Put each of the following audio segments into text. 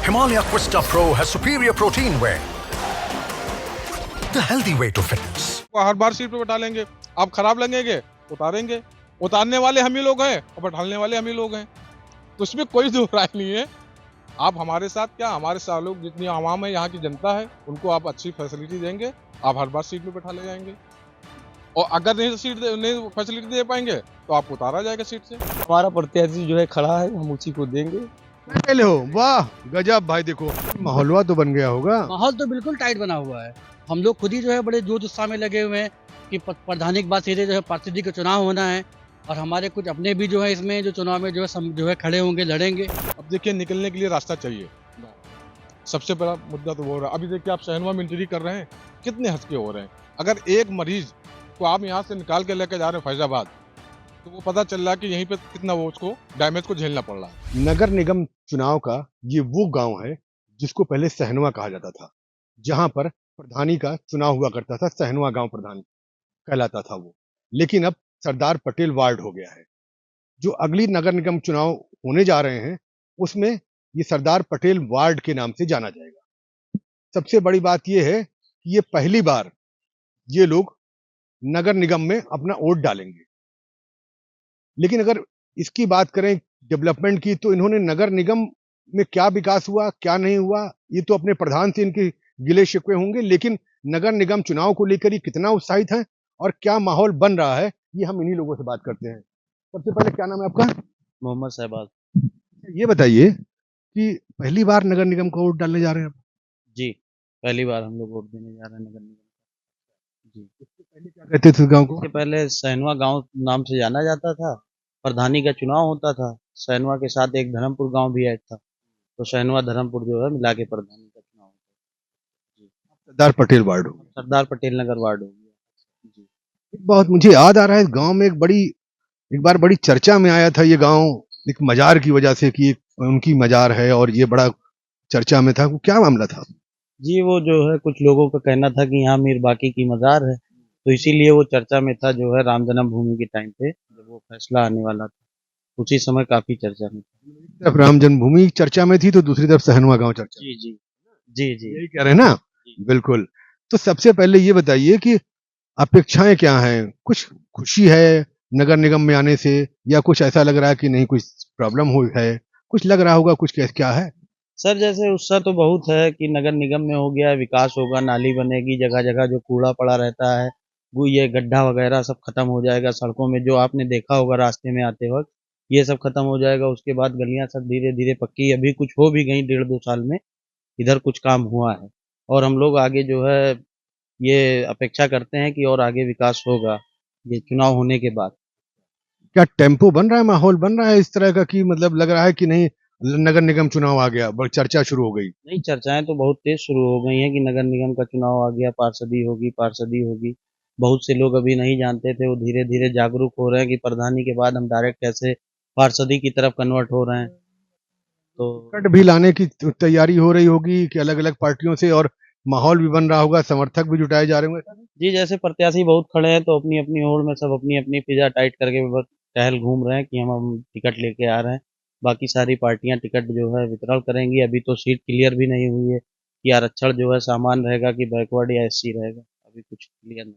Himalaya Quista Pro has superior protein whey, the healthy way to fitness. Her bar seat पे बैठा लेंगे, आप खराब लगेंगे उतारेंगे, उतारने वाले हम ही लोग हैं और बैठाने वाले हम ही लोग हैं, तो उसमें कोई दो राय नहीं है। आप हमारे साथ क्या, हमारे साथ लोग जितनी आवाम है, यहाँ की जनता है, उनको आप अच्छी फैसिलिटी देंगे, आप हर बार सीट पे बैठा ले जाएंगे, और अगर नहीं फैसिलिटी दे पाएंगे तो आपको उतारा जाएगा सीट से। हमारा प्रत्याशी जो है खड़ा है, हम उसी को देंगे। पहले हो, वाह गजब भाई। देखो माहौलवा तो बन गया होगा। माहौल तो बिल्कुल टाइट बना हुआ है। हम लोग खुद ही जो है बड़े जोर उत्साह में लगे हुए हैं कि प्रधानी के बाद सीधे जो है पार्षद का चुनाव होना है, और हमारे कुछ अपने भी जो है इसमें जो चुनाव में जो है खड़े होंगे, लड़ेंगे। अब देखिए, निकलने के लिए रास्ता चाहिए, सबसे बड़ा मुद्दा तो वो हो रहा है। अभी देखिए, आप सहनवा में एंट्री कर रहे हैं, कितने हंसके हो रहे हैं। अगर एक मरीज को आप यहाँ से निकाल के लेकर जा रहे हैं फैजाबाद, तो वो पता चल रहा है कि यहीं पे कितना वो उसको डैमेज को झेलना पड़ रहा है। नगर निगम चुनाव का ये वो गांव है जिसको पहले सहनवा कहा जाता था, जहां पर प्रधानी का चुनाव हुआ करता था। सहनवा गांव प्रधान कहलाता था वो, लेकिन अब सरदार पटेल वार्ड हो गया है। जो अगली नगर निगम चुनाव होने जा रहे हैं उसमें ये सरदार पटेल वार्ड के नाम से जाना जाएगा। सबसे बड़ी बात यह है कि ये पहली बार ये लोग नगर निगम में अपना वोट डालेंगे। लेकिन अगर इसकी बात करें डेवलपमेंट की, तो इन्होंने नगर निगम में क्या विकास हुआ क्या नहीं हुआ, ये तो अपने प्रधान से इनके गिले शिकवे होंगे, लेकिन नगर निगम चुनाव को लेकर ये कितना उत्साहित है और क्या माहौल बन रहा है, ये हम इन्हीं लोगों से बात करते हैं। सबसे पहले क्या नाम है आपका? मोहम्मद शहबाज। ये बताइए कि पहली बार नगर निगम का वोट डालने जा रहे हैं आप? जी, पहली बार हम लोग वोट देने जा रहे हैं नगर निगम। जी, इससे पहले क्या कहते थे इस गांव को? इसके पहले सहनवा गांव नाम से जाना जाता था। प्रधानी का चुनाव होता था, सहनवा के साथ एक धर्मपुर गांव भी ऐड था, तो सहनवा धर्मपुर जो है मिला के प्रधानी का चुनाव होता है। सरदार पटेल वार्ड हो। सरदार पटेल नगर वार्ड हो गया। जी, एक बहुत मुझे याद आ रहा है, इस गांव में एक बार बड़ी चर्चा में आया था ये गांव, एक मजार की वजह से कि उनकी मजार है और ये बड़ा चर्चा में था। वो क्या मामला था? जी, वो जो है कुछ लोगों का कहना था कि यहाँ मीर बाकी की मजार है, तो इसीलिए वो चर्चा में था। जो है राम जन्मभूमि के टाइम पे जब वो फैसला आने वाला था, उसी समय काफी चर्चा में था। एक तरफ राम जन्मभूमि चर्चा में थी तो दूसरी तरफ सहनवा गांव चर्चा में। जी जी जी जी यही कह रहे हैं ना? बिल्कुल। तो सबसे पहले ये बताइए कि अपेक्षाएं क्या हैं? कुछ खुशी है नगर निगम में आने से, या कुछ ऐसा लग रहा है कि नहीं कुछ प्रॉब्लम हुई है? कुछ लग रहा होगा, कुछ क्या है? सर, जैसे उत्साह तो बहुत है कि नगर निगम में हो गया, विकास होगा, नाली बनेगी, जगह जगह जो कूड़ा पड़ा रहता है वो ये गड्ढा वगैरह सब खत्म हो जाएगा। सड़कों में जो आपने देखा होगा रास्ते में आते वक्त, ये सब खत्म हो जाएगा। उसके बाद गलियां सब धीरे धीरे पक्की अभी कुछ हो भी गई, 1.5-2 साल में इधर कुछ काम हुआ है, और हम लोग आगे जो है ये अपेक्षा करते हैं कि और आगे विकास होगा ये चुनाव होने के बाद। क्या टेम्पो बन रहा है, माहौल बन रहा है इस तरह का कि मतलब लग रहा है कि नहीं नगर निगम चुनाव आ गया, बड़ी चर्चा शुरू हो गई? नहीं, चर्चाएं तो बहुत तेज शुरू हो गई हैं कि नगर निगम का चुनाव आ गया, पार्षदी होगी पार्षदी होगी। बहुत से लोग अभी नहीं जानते थे, वो धीरे धीरे जागरूक हो रहे हैं कि प्रधानी के बाद हम डायरेक्ट कैसे पार्षदी की तरफ कन्वर्ट हो रहे हैं। तो टिकट भी लाने की तैयारी हो रही होगी कि अलग अलग पार्टियों से, और माहौल भी बन रहा होगा, समर्थक भी जुटाए जा रहे होंगे। जी, जैसे प्रत्याशी बहुत खड़े हैं तो अपनी अपनी होड़ में सब अपनी अपनी फिजा टाइट करके बस टहल घूम रहे हैं कि हम टिकट लेके आ रहे हैं। बाकी सारी पार्टियां टिकट जो है वितरण करेंगी। अभी तो सीट क्लियर भी नहीं हुई है कि आरक्षण जो है सामान रहेगा कि बैकवर्ड या एससी रहेगा, अभी कुछ क्लियर नहीं।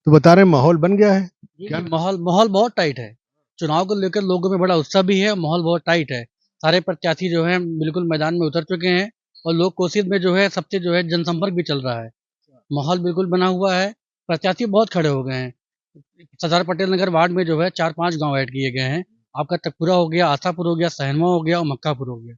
तो बता रहे हैं माहौल बन गया है क्या? माहौल बहुत टाइट है। चुनाव को लेकर लोगों में बड़ा उत्साह भी है, माहौल बहुत टाइट है। सारे प्रत्याशी जो है बिल्कुल मैदान में उतर चुके हैं, और लोग कोशिश में जो है सबसे जो है जनसंपर्क भी चल रहा है। माहौल बिल्कुल बना हुआ है, प्रत्याशी बहुत खड़े हो गए हैं। सरदार पटेल नगर वार्ड में जो है 4-5 गांव ऐड किए गए हैं। आपका तकपुरा हो गया, आशापुर हो गया, सहनवा हो गया और मक्कापुर हो गया।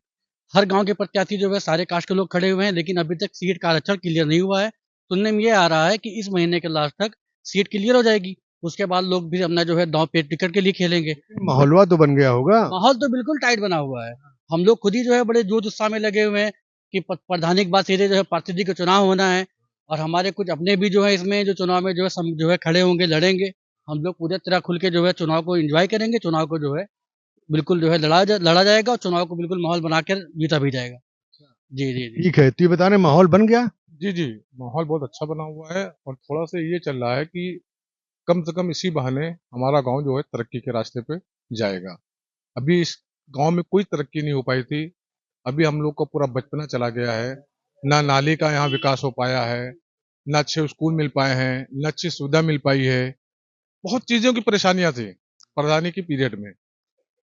हर गांव के प्रत्याशी जो है सारे कास्ट के लोग खड़े हुए हैं, लेकिन अभी तक सीट का आरक्षण क्लियर नहीं हुआ है। सुनने में ये आ रहा है कि इस महीने के लास्ट तक सीट क्लियर हो जाएगी, उसके बाद लोग भी अपना जो है दांव पे टिकट के लिए खेलेंगे। माहौलवा तो बन गया होगा। माहौल तो बिल्कुल टाइट बना हुआ है। हम लोग खुद ही जो है बड़े जोर उत्साह में लगे हुए हैं कि प्रधानी के बाद सीधे जो है पार्षद का चुनाव होना है, और हमारे कुछ अपने भी जो है इसमें जो चुनाव में जो है खड़े होंगे, लड़ेंगे। हम लोग पूरी तरह खुल के जो है चुनाव को एंजॉय करेंगे। चुनाव को जो है बिल्कुल जो है लड़ा जाएगा, और चुनाव को बिल्कुल माहौल बनाकर जीता भी जाएगा। जी जी जी। ठीक है, तो ये बता रहे हैं माहौल बन गया। जी जी, माहौल बहुत अच्छा बना हुआ है, और थोड़ा सा ये चल रहा है कि कम से कम इसी बहाने हमारा गांव जो है तरक्की के रास्ते पे जाएगा। अभी इस गांव में कोई तरक्की नहीं हो पाई थी, अभी हम लोग को पूरा बचपना चला गया है। ना नाली का यहाँ विकास हो पाया है, ना अच्छे स्कूल मिल पाए हैं, ना अच्छी सुविधा मिल पाई है। बहुत चीजों की परेशानियां थी प्रधानी की पीरियड में।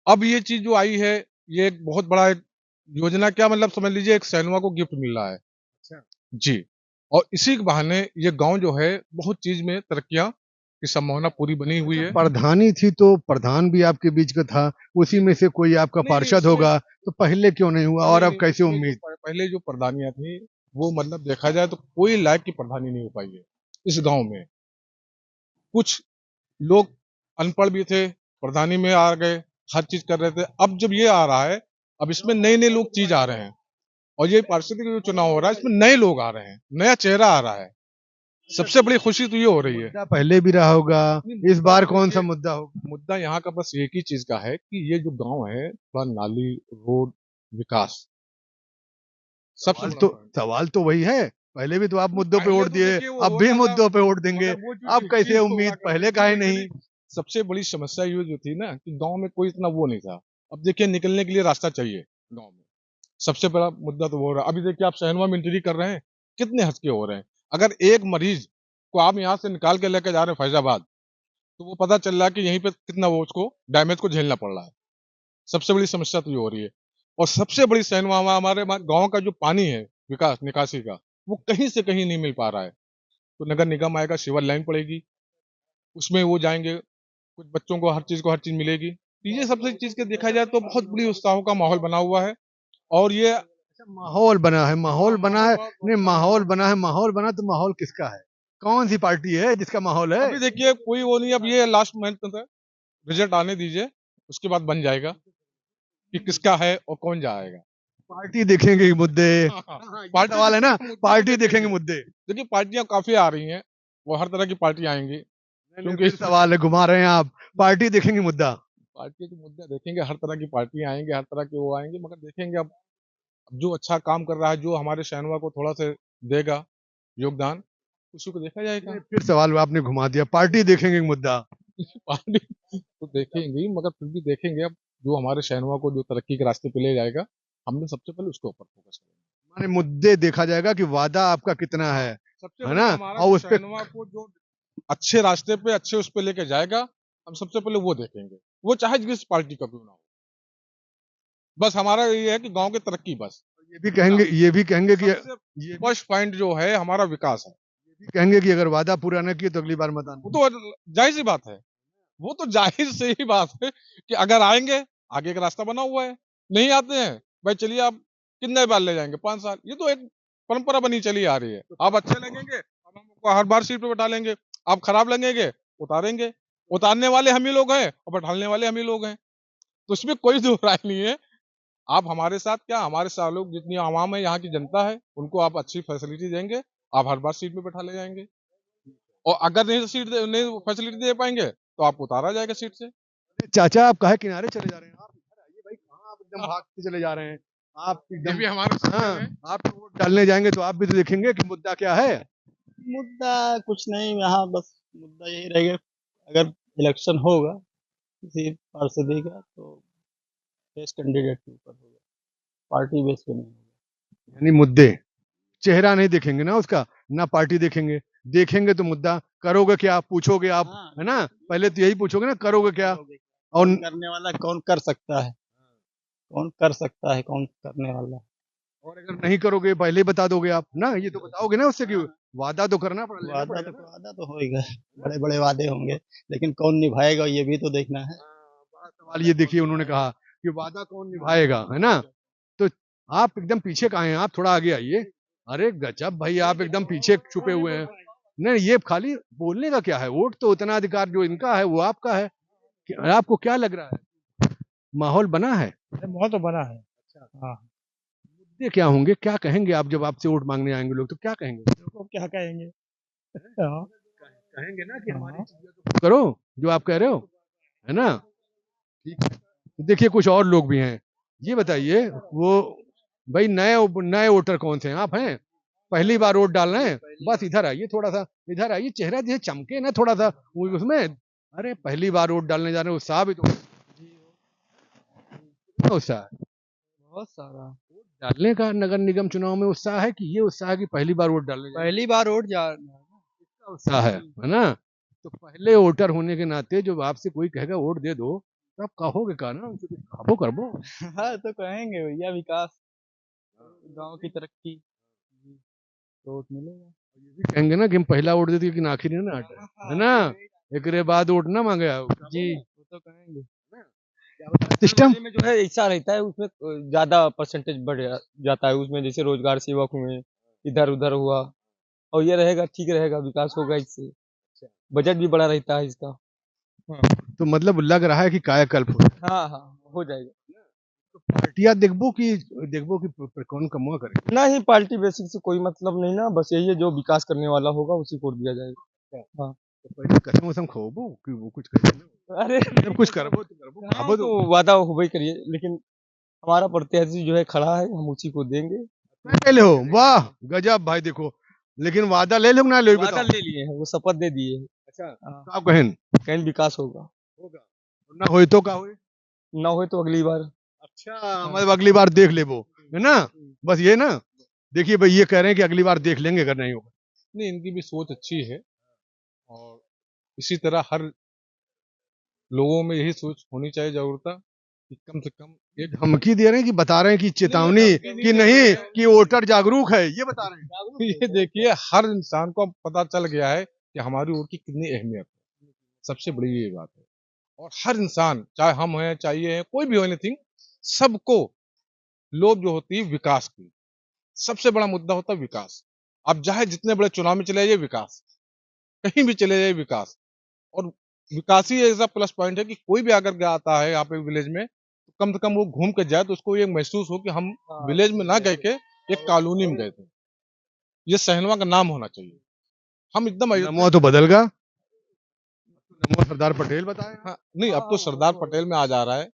अब ये चीज जो आई है, ये एक बहुत बड़ा एक योजना, क्या मतलब समझ लीजिए एक सैनवा को गिफ्ट मिल रहा है। अच्छा। जी। और इसी के बहाने ये गांव जो है बहुत चीज में तरक्कियां की संभावना पूरी बनी हुई है। प्रधानी थी तो प्रधान भी आपके बीच का था, उसी में से कोई आपका नहीं, पार्षद इसमें- होगा, तो पहले क्यों नहीं हुआ और नहीं, अब नहीं, कैसे इसमें जो उम्मीद? पहले जो प्रधानियां थी वो मतलब देखा जाए तो कोई लायक की प्रधानी नहीं हो पाई है इस गांव में। कुछ लोग अनपढ़ भी थे, प्रधानी में आ गए, हर चीज कर रहे थे। अब जब ये आ रहा है, अब इसमें नए नए लोग चीज आ रहे हैं, और ये पार्षद का जो चुनाव हो रहा है इसमें नए लोग आ रहे हैं, नया चेहरा आ रहा है। सबसे बड़ी खुशी तो ये हो रही है। मुद्दा पहले भी रहा होगा, इस बार कौन सा मुद्दा होगा? मुद्दा यहाँ का बस एक ही चीज का है कि ये जो गांव है थोड़ा नाली, रोड, विकास सबसे सवाल बड़ा तो point। सवाल तो वही है, पहले भी तो आप मुद्दों पे पहले वोट तो दिए, देखिए वो अब हो भी रहा था, मुद्दों पे वोट देंगे, मगर वो जो अब चीज कैसे तो उम्मीद हुआ करती पहले थी, काहे वो नहीं? एक्चुअली सबसे बड़ी समस्या ये जो थी ना कि गांव में कोई इतना वो नहीं था। अब देखिए निकलने के लिए रास्ता चाहिए गांव में, सबसे बड़ा मुद्दा तो वो हो रहा है। अभी देखिए आप सहनवा में एंट्री कर रहे हैं, कितने हंसके हो रहे हैं। अगर एक मरीज को आप यहाँ से निकाल के लेके जा रहे हैं फैजाबाद, तो वो पता चल रहा है कि यहीं पे कितना वो उसको डैमेज को झेलना पड़ रहा है। सबसे बड़ी समस्या तो ये हो रही है। और सबसे बड़ी सहनवा हमारे गांव का जो पानी है विकास निकासी का, वो कहीं से कहीं नहीं मिल पा रहा है। तो नगर निगम आएगा, सीवर लाइन पड़ेगी, उसमें वो जाएंगे, कुछ बच्चों को हर चीज मिलेगी। तो ये सबसे चीज के देखा जाए तो बहुत बड़ी उत्साह का माहौल बना हुआ है। और ये माहौल बना है, माहौल हाँ, बना है, बहुत नहीं अच्छा माहौल बना है, माहौल बना तो माहौल किसका है? कौन सी पार्टी है जिसका माहौल है? अभी देखिए कोई वो नहीं, अब ये लास्ट मंथ तक रिजल्ट आने दीजिए, उसके बाद बन जाएगा कि किसका है और कौन जाएगा। पार्टी देखेंगे मुद्दे, पार्टी सवाल है ना, मुद्दे पार्टी देखेंगे। देखेंगे मुद्दे। देखिए पार्टियां काफी आ रही हैं, वो हर तरह की पार्टी आएंगी, क्योंकि फिर सवाल है, घुमा रहे हैं आप, पार्टी देखेंगे मुद्दा। पार्टी के मुद्दे देखेंगे, हर तरह की पार्टी आएंगे, हर तरह के वो आएंगे, मगर देखेंगे अब जो अच्छा काम कर रहा है, जो हमारे शहनवा को थोड़ा सा देगा योगदान, उसी को देखा जाएगा। फिर सवाल आपने घुमा दिया, पार्टी देखेंगे मुद्दा। पार्टी तो देखेंगे ही, मगर फिर भी देखेंगे अब जो हमारे शहनवा को जो तरक्की के रास्ते पे ले जाएगा, हमने सबसे पहले उसके ऊपर फोकस करेंगे। माने मुद्दे देखा जाएगा कि वादा आपका कितना है सबसे है बड़ी ना? हमारा और जो उस पे शहनवा को जो अच्छे रास्ते पे अच्छे उस पे लेके जाएगा, हम सबसे पहले वो देखेंगे, वो चाहे जिस पार्टी का भी ना हो। बस हमारा ये है कि गांव की तरक्की, बस ये भी कहेंगे कि सबसे फर्स्ट पॉइंट जो है हमारा विकास है। अगर वादा पूरा न किए तो अगली बार मत वो आना। तो जाहिर सी बात है, वो तो जाहिर से ही बात है कि अगर आएंगे, आगे का रास्ता बना हुआ है। नहीं आते हैं भाई, चलिए आप कितने बार ले जाएंगे, 5 साल, ये तो एक परंपरा बनी चली आ रही है। आप अच्छे लगेंगे, अब हम आपको हर बार सीट पे बैठा लेंगे। आप खराब लगेंगे, उतारेंगे। उतारने वाले हम ही लोग हैं और बैठाने वाले हम ही लोग हैं, तो इसमें कोई दो राय नहीं है। आप हमारे साथ क्या, हमारे साथ लोग जितनी आवाम है, यहाँ की जनता है, उनको आप अच्छी फैसिलिटी देंगे, आप हर बार सीट पे बैठा ले जाएंगे। और अगर नहीं फैसिलिटी दे पाएंगे तो आप उतारा जाएगा सीट से। चाचा आप काहे किनारे चले जा रहे हैं? आप इधर आइए भाई, कहाँ आप एकदम भागते चले जा रहे हैं? आप ये एकदम भी हमारे साथ हाँ, है। आप वोट डालने जाएंगे तो आप भी तो देखेंगे कि मुद्दा क्या है। मुद्दा कुछ नहीं, यहाँ बस मुद्दा यही रहेगा, अगर इलेक्शन होगा किसी पार्षद का तो बेस्ट कैंडिडेट के ऊपर होगा, पार्टी बेस पे नहीं होगा। यानी मुद्दे, चेहरा नहीं देखेंगे ना उसका, ना पार्टी देखेंगे, देखेंगे तो मुद्दा। करोगे क्या पूछोगे आप, हाँ, है ना? पहले तो यही पूछोगे ना, करोगे क्या? और कौन करने वाला, कौन कर सकता है, कौन कर सकता है, कौन करने वाला। और अगर नहीं करोगे पहले ही बता दोगे आप ना, ये तो बताओगे ना उससे कि वादा तो करना पड़ेगा। वादा तो होएगा, बड़े बड़े वादे होंगे, लेकिन कौन निभाएगा ये भी तो देखना है। बड़ा सवाल ये देखिए, उन्होंने कहा कि वादा कौन निभाएगा, है ना? तो आप एकदम पीछे कहाँ हैं? आप थोड़ा आगे आइए। अरे गजब भाई, आप एकदम पीछे छुपे हुए हैं। नहीं, ये खाली बोलने का क्या है? वोट तो उतना अधिकार जो इनका है वो आपका है। आपको क्या लग रहा है, माहौल बना है? बहुत तो बना है। हाँ, मुद्दे क्या होंगे, क्या कहेंगे आप जब आपसे वोट मांगने आएंगे लोग, तो क्या कहेंगे? तो क्या कहेंगे। हाँ, कहेंगे ना कि हमारी हाँ। चीजें तो करो जो आप कह रहे हो, है ना? ठीक है। तो देखिए कुछ और लोग भी हैं, ये बताइए वो भाई नए नए वोटर कौन से हैं? आप हैं, पहली बार वोट डाल रहे हैं, बस इधर आइए, थोड़ा सा इधर आइए, चेहरा जैसे चमके ना थोड़ा सा उसमें। अरे पहली बार वोट डालने जा रहे हैं, उत्साह भी तो, कितना उत्साह है? बहुत सारा। डालने का नगर निगम चुनाव में उत्साह है कि ये उत्साह है कि पहली बार वोट डालने जाएंगे? पहली बार वोट जा इसका उत्साह है ना? तो पहले वोटर होने के नाते जब आपसे कोई कहेगा वोट दे दो तो आप कहोगे का ना उनसे कुछ खाबो करबो। हाँ तो कहेंगे भैया विकास गांव की तरक्की तो वोट मिलेगा। ये भी कहेंगे ना कि हम पहला वोट देते लेकिन आखिर में ना हटे, है ना? एकरे बाद वोट ना मांगे आओ। जी वो तो कहेंगे। सिस्टम में जो है ऐसा रहता है उसमें ज्यादा परसेंटेज बढ़ जाता है उसमें, जैसे रोजगार सेवक हुए, इधर उधर हुआ, और ये रहेगा ठीक रहेगा, विकास होगा इससे, बजट भी बड़ा रहता है इसका। तो मतलब लग रहा है कि कायाकल्प हो हाँ हाँ हो जाएगा। पार्टियां देखबो कि कौन कमुआ करे। नहीं, पार्टी बेसिक से कोई मतलब नहीं ना, बस यही है जो विकास करने वाला होगा उसी को दिया जाएगा। हाँ तो पहले कसम वसम खोबो कि वो कुछ करे ना। अरे जब कुछ करबो तो करबो हाँ, खाबो तो तो वादा हो ही करिए, लेकिन हमारा प्रत्याशी जो है खड़ा है, हम उसी को देंगे। पहले हो। वाह गजब भाई, देखो लेकिन वादा ले लो ना ले वादा बताओ। ले लिए हैं, वो शपथ दे दिए हैं। अच्छा हाँ, का कहन कहीं विकास होगा, होगा और ना होए तो का होए। ना हो तो अगली बार। अच्छा मतलब अगली बार देख ले वो, है ना? बस ये ना, देखिए भाई ये कह रहे हैं कि अगली बार देख लेंगे अगर नहीं होगा। नहीं, इनकी भी सोच अच्छी है और इसी तरह हर लोगों में यही सोच होनी चाहिए जागरूकता कि कम से कम एक धमकी दे रहे हैं कि बता रहे हैं कि चेतावनी धमकी नहीं कि दे नहीं रहे हैं। कि वोटर जागरूक है, ये बता रहे हैं। ये देखिए हर इंसान को अब पता चल गया है कि हमारी वोट की कितनी अहमियत है। सबसे बड़ी ये बात है। और हर इंसान, चाहे हम हैं चाहे ये हैं, कोई भी हो, एनीथिंग, सबको लोभ जो होती है विकास की, सबसे बड़ा मुद्दा होता है विकास। आप चाहे जितने बड़े चुनाव में चले जाइए, विकास, कहीं भी चले जाइए, विकास। और विकास ही ऐसा प्लस पॉइंट है कि कोई भी अगर आता है यहाँ पे विलेज में, तो कम से कम वो घूम के जाए तो उसको ये महसूस हो कि हम विलेज में ना गए के एक कॉलोनी में गए थे। ये सहनवा का नाम होना चाहिए। हम एकदम नमो तो बदल गया, नमो सरदार पटेल बताए। हाँ, नहीं अब तो सरदार पटेल में आ जा रहा है,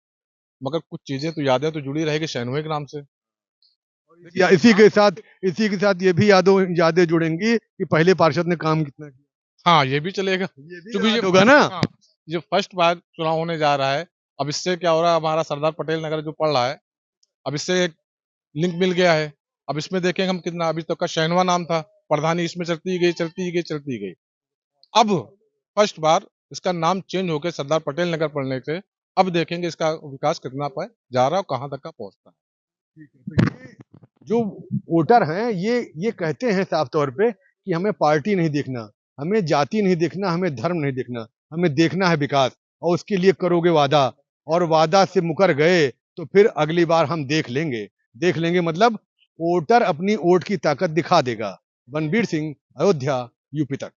मगर कुछ चीजें तो यादें तो जुड़ी रहेगी सहनवे के नाम से। या इसी के साथ ये भी यादें जुड़ेंगी कि पहले पार्षद ने काम कितना किया। हाँ, ये भी चलेगा ये भी क्योंकि ये याद होगा ना। हाँ, ये फर्स्ट बार चुनाव होने जा रहा है। अब इससे क्या हो रहा है, हमारा सरदार पटेल नगर जो पड़ रहा है, अब इससे एक लिंक मिल गया है। अब इसमें देखेंगे हम कितना, अभी तक का शहनवा नाम था, प्रधानी इसमें चलती गई चलती गई चलती गई। अब फर्स्ट बार इसका नाम चेंज होकर सरदार पटेल नगर पड़ने से अब देखेंगे इसका विकास कितना पर जा रहा है और कहाँ तक का पहुंचता है। तो ये जो वोटर हैं ये कहते हैं साफ तौर पे कि हमें पार्टी नहीं देखना, हमें जाति नहीं देखना, हमें धर्म नहीं देखना, हमें देखना है विकास। और उसके लिए करोगे वादा, और वादा से मुकर गए तो फिर अगली बार हम देख लेंगे मतलब वोटर अपनी वोट की ताकत दिखा देगा। बनबीर सिंह, अयोध्या, यूपी तक।